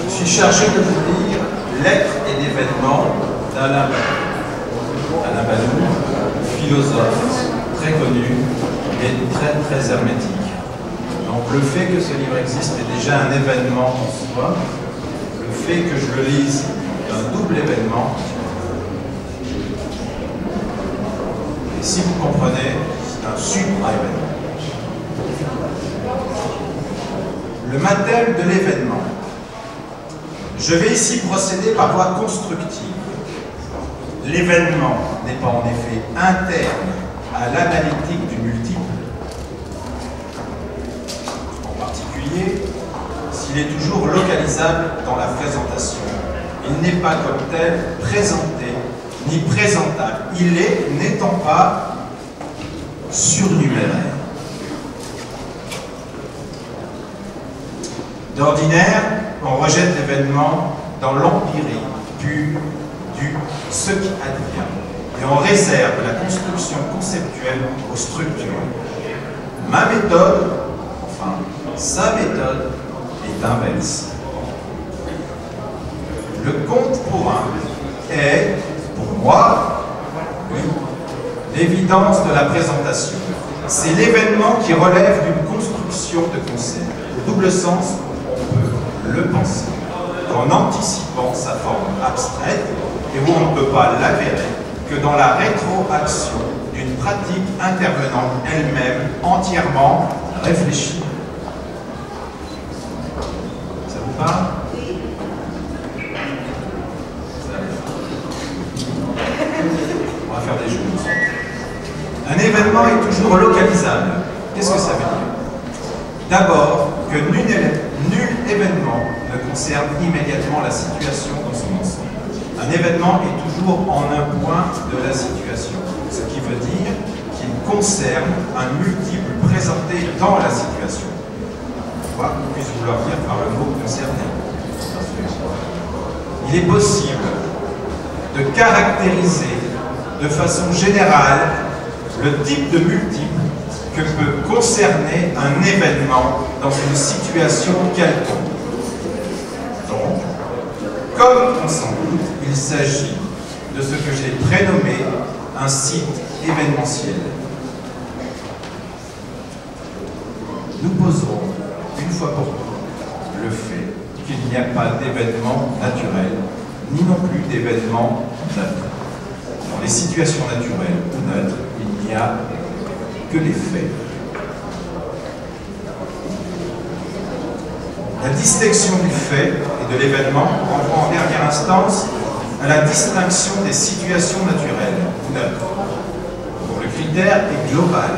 Je suis chargé de vous lire Lettres et d'événements d'Alain Ballou. Alain Ballou, philosophe très connu et très hermétique. Donc le fait que ce livre existe est déjà un événement en soi. Le fait que je le lise est un double événement. Et si vous comprenez, c'est un supra-événement. Le matel de l'événement. Je vais ici procéder par voie constructive. L'événement n'est pas en effet interne à l'analytique du multiple, en particulier s'il est toujours localisable dans la présentation. Il n'est pas comme tel présenté ni présentable. Il est, n'étant pas, surnuméraire. D'ordinaire, on rejette l'événement dans l'empirie pur du ce qui advient, et on réserve la construction conceptuelle aux structures. Ma méthode, enfin, sa méthode, est inverse. Le conte pour un est, pour moi, l'évidence de la présentation. C'est l'événement qui relève d'une construction de concept. Au double sens, on peut le penser, en anticipant sa forme abstraite, et où on ne peut pas l'avérer que dans la rétroaction d'une pratique intervenant elle-même entièrement réfléchie. Ça vous parle? On va faire des jeux ensemble. Un événement est toujours localisable. Qu'est-ce que ça veut dire? D'abord, que nul événement ne concerne immédiatement la situation dans son ensemble. Un événement est toujours en un point de la situation, ce qui veut dire qu'il concerne un multiple présenté dans la situation. Quoi qu'on puisse vouloir dire par le mot concerné. Il est possible de caractériser de façon générale le type de multiple que peut concerner un événement dans une situation quelconque. Donc, comme on s'en doute, il s'agit de ce que j'ai prénommé un site événementiel. Nous poserons, une fois pour toutes, le fait qu'il n'y a pas d'événement naturel, ni non plus d'événement neutre. Dans les situations naturelles ou neutres, il n'y a que les faits. La distinction du fait et de l'événement renvoie en dernière instance à la distinction des situations naturelles ou neutres, dont le critère est global,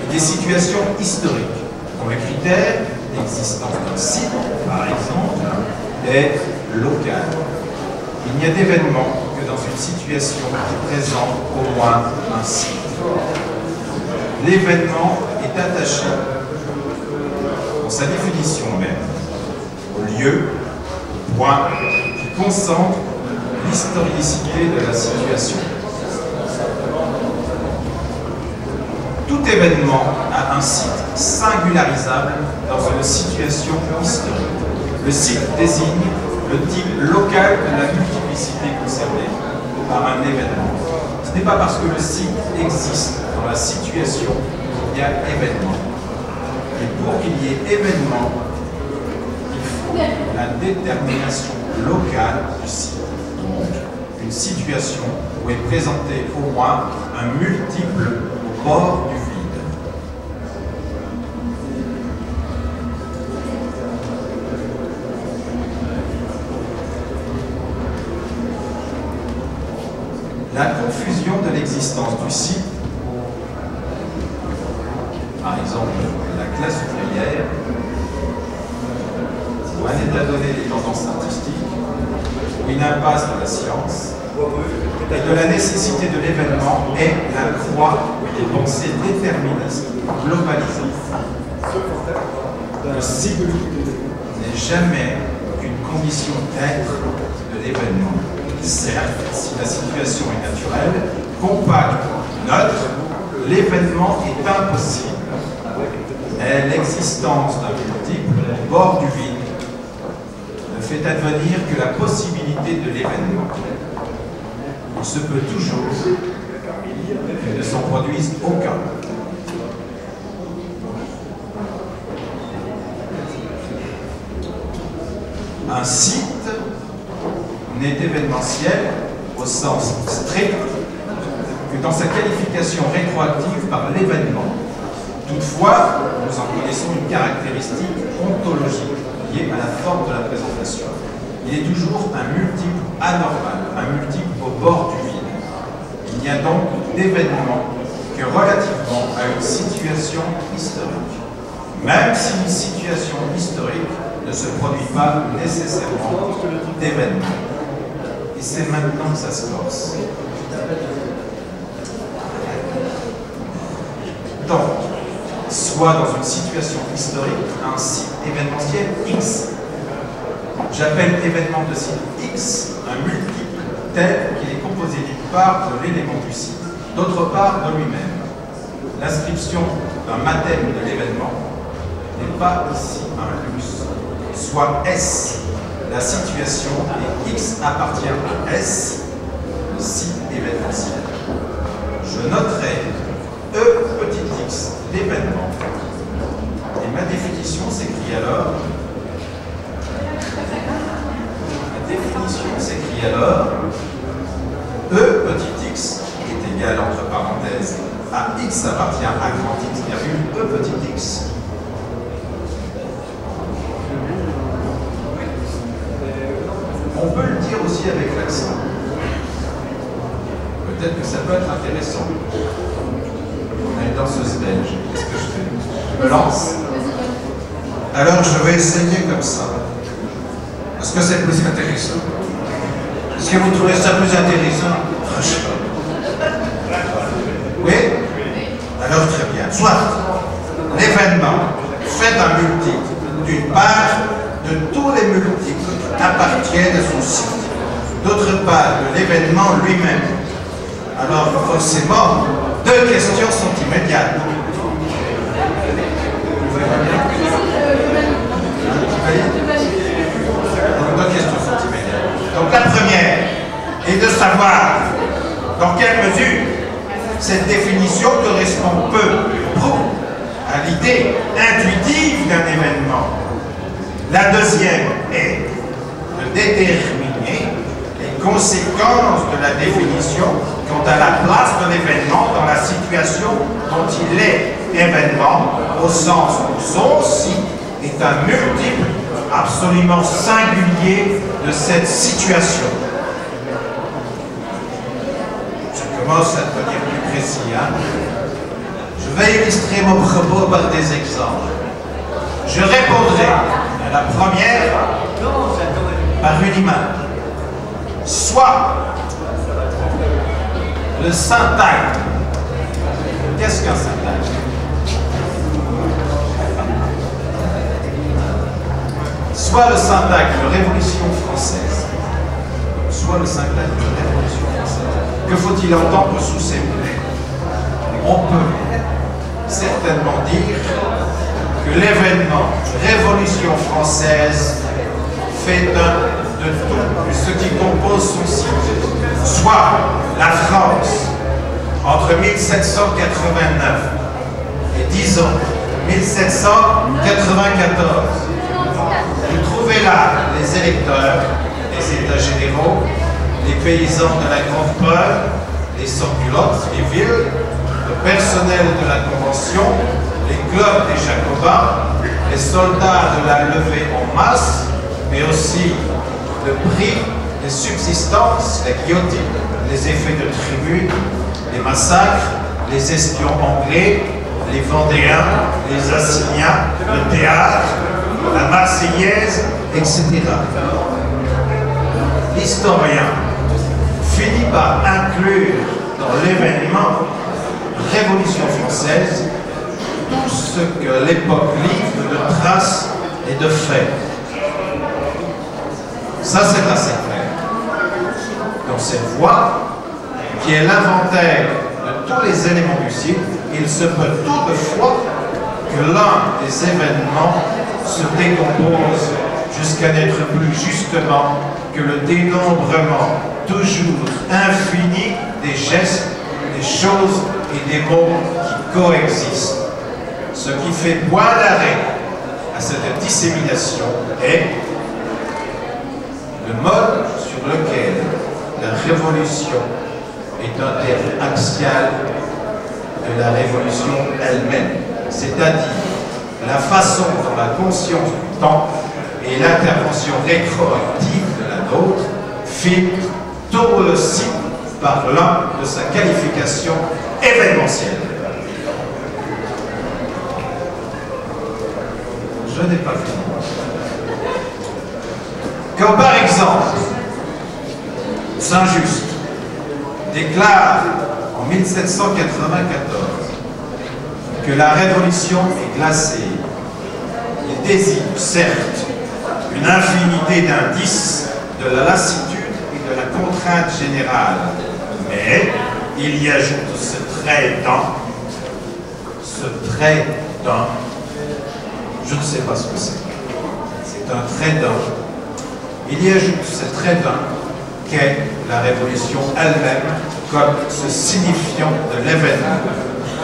et des situations historiques, dont le critère d'existence d'un site, par exemple, est local. Il n'y a d'événement que dans une situation qui présente au moins un site. L'événement est attaché, dans sa définition même, au lieu, au point qui concentre l'historicité de la situation. Tout événement a un site singularisable dans une situation historique. Le site désigne le type local de la multiplicité concernée par un événement. Ce n'est pas parce que le site existe dans la situation qu'il y a événement. Et pour qu'il y ait événement, il faut la détermination locale du site. Donc, une situation où est présenté au moins un multiple au bord du vide. La confusion de l'existence du site, par exemple la classe ouvrière, ou un état donné des tendances artistiques, ou une impasse de la science, et de la nécessité de l'événement est la croix des pensées déterministes, globalisées. Le site n'est jamais qu'une condition d'être de l'événement. Certes, si la situation est naturelle, compacte, neutre, l'événement est impossible. Mais l'existence d'un multiple au bord du vide fait advenir que la possibilité de l'événement. Il se peut toujours qu'il ne s'en produise aucun. Un site n'est événementiel au sens strict que dans sa qualification rétroactive par l'événement. Toutefois, nous en connaissons une caractéristique ontologique liée à la forme de la présentation. Il est toujours un multiple anormal, un multiple au bord du vide. Il n'y a donc d'événement que relativement à une situation historique, même si une situation historique ne se produit pas nécessairement d'événement. Et c'est maintenant que ça se corse. Donc, soit dans une situation historique, un site événementiel X. J'appelle événement de site X un multiple tel qu'il est composé d'une part de l'élément du site, d'autre part de lui-même. L'inscription d'un mathème de l'événement n'est pas ici un luxe. Soit S, la situation, et X appartient à S, le site événementiel. Je noterai E petit x, l'événement. Et ma définition s'écrit alors. E petit x est égal entre parenthèses à x appartient à grand x virgule E petit x. On peut le dire aussi avec l'accent. Peut-être que ça peut être intéressant. On a une danseuse belge. Qu'est-ce que je fais? Je me lance. Alors je vais essayer comme ça. Est-ce que c'est plus intéressant? Est-ce que vous trouvez ça plus intéressant? Oui? Alors très bien. Soit l'événement fait un multiple, d'une part, de tous les multiples qui appartiennent à son site, d'autre part, de l'événement lui-même. Alors forcément, deux questions sont immédiates. Deux questions sont immédiates. Donc la première est de savoir dans quelle mesure cette définition correspond peu ou prou à l'idée intuitive d'un événement. La deuxième est de déterminer les conséquences de la définition quant à la place de l'événement dans la situation dont il est événement, au sens où son site est un multiple absolument singulier de cette situation. Je commence à devenir plus précis. Je vais illustrer mon propos par des exemples. Je répondrai à la première par une image. Soit le syntagme. Qu'est-ce qu'un syntagme? Soit le syntagme de Révolution française, soit le syntagme de Révolution française. Que faut-il entendre sous ces mots? On peut certainement dire que l'événement Révolution française fait de tout ce qui compose son site, soit la France entre 1789 et disons 1794. Vous trouvez là les électeurs, les états généraux, les paysans de la Grande Peur, les sans-culottes, les villes, le personnel de la Convention, les clubs des Jacobins, les soldats de la levée en masse, mais aussi le prix, les subsistances, la guillotine, les effets de tribune, les massacres, les espions anglais, les Vendéens, les Assignats, le théâtre, la Marseillaise, etc. L'historien finit par inclure dans l'événement Révolution française tout ce que l'époque livre de traces et de faits. Ça, c'est assez clair. Dans cette voie, qui est l'inventaire de tous les éléments du site, il se peut toutefois que l'un des événements se décompose jusqu'à n'être plus justement que le dénombrement toujours infini des gestes, des choses et des mots qui coexistent. Ce qui fait point d'arrêt à cette dissémination est le mode sur lequel la révolution est un terme axial de la révolution elle-même, c'est-à-dire la façon dont la conscience du temps et l'intervention rétroactive de la nôtre filtrent tout le cycle par l'un de sa qualification événementielle. Je n'ai pas fini. Quand par exemple, Saint-Just déclare en 1794 que la révolution est glacée, il désigne certes une infinité d'indices de la lassitude et de la contrainte générale, mais il y ajoute ce trait d'un, je ne sais pas ce que c'est un trait d'un, il y ajoute ce trait d'un qu'est la révolution elle-même comme ce signifiant de l'événement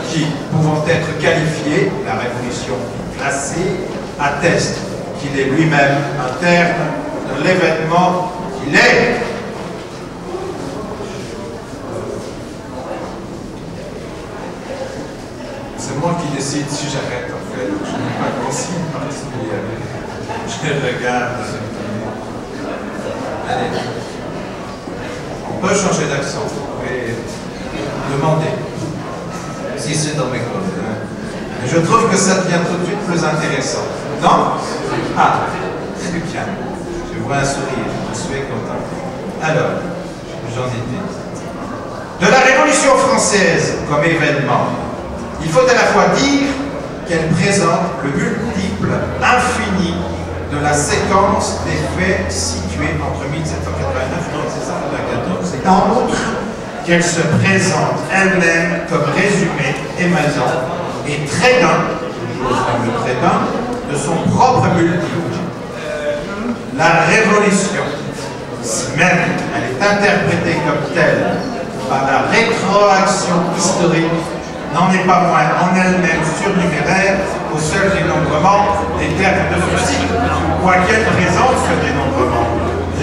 qui, pouvant être qualifié, la révolution glacée, atteste qu'il est lui-même un terme de l'événement qu'il est. C'est moi qui décide si j'arrête en fait, je n'ai pas de consigne particulière. Je regarde. Allez. On peut changer d'accent, vous pouvez demander si c'est dans mes codes. Mais je trouve que ça devient tout de suite plus intéressant. Non? Ah, très bien. Je vois un sourire, je suis content. Alors, j'en étais. De la Révolution française comme événement, il faut à la fois dire qu'elle présente le multiple infini de la séquence des faits situés entre 1789 et 1794. Et en outre, qu'elle se présente elle-même comme résumé émanant et trait-d'un, toujours le fameux trait-d'un, de son propre multiple. La révolution, si même elle est interprétée comme telle par la rétroaction historique, n'en est pas moins en elle-même surnuméraire au seul dénombrement des termes de ce cycle, quoiqu'elle présente ce dénombrement.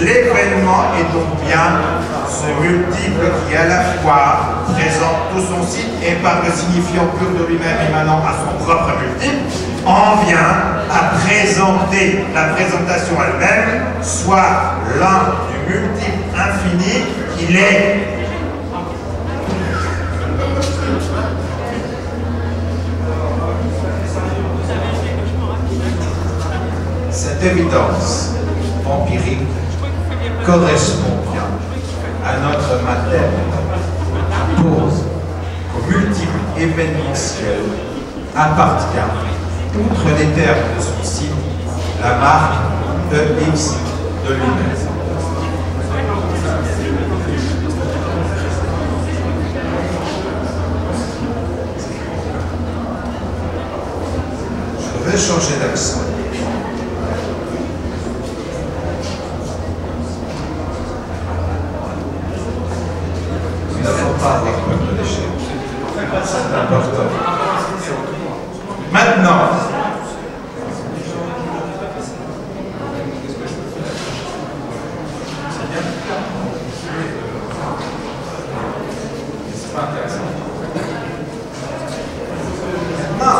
L'événement est donc bien ce multiple qui à la fois présente tout son cycle et par le signifiant pur de lui-même émanant à son propre multiple, en vient à présenter la présentation elle-même, soit l'un du multiple infini qu'il est. Cette évidence empirique correspond bien à notre matière qui pose qu'au multiple événementiel appartient, outre les termes de son cycle, la marque EX de lui-même. Je vais changer d'accent. Il ne faut pas avoir peur de l'échec. C'est important. Maintenant, c'est bien. C'est pas intéressant. Maintenant,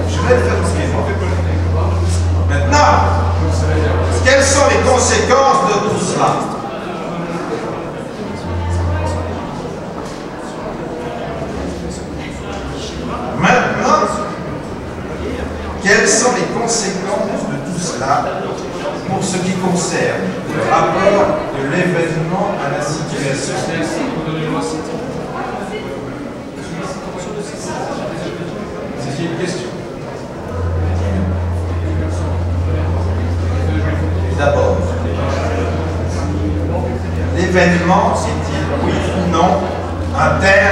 je vais le faire suivant. Maintenant, quelles sont les conséquences de tout cela? Maintenant, quelles sont les conséquences de tout cela pour ce qui concerne le rapport de l'événement à la situation? C'est une question. D'abord, l'événement est-il, oui ou non, un terme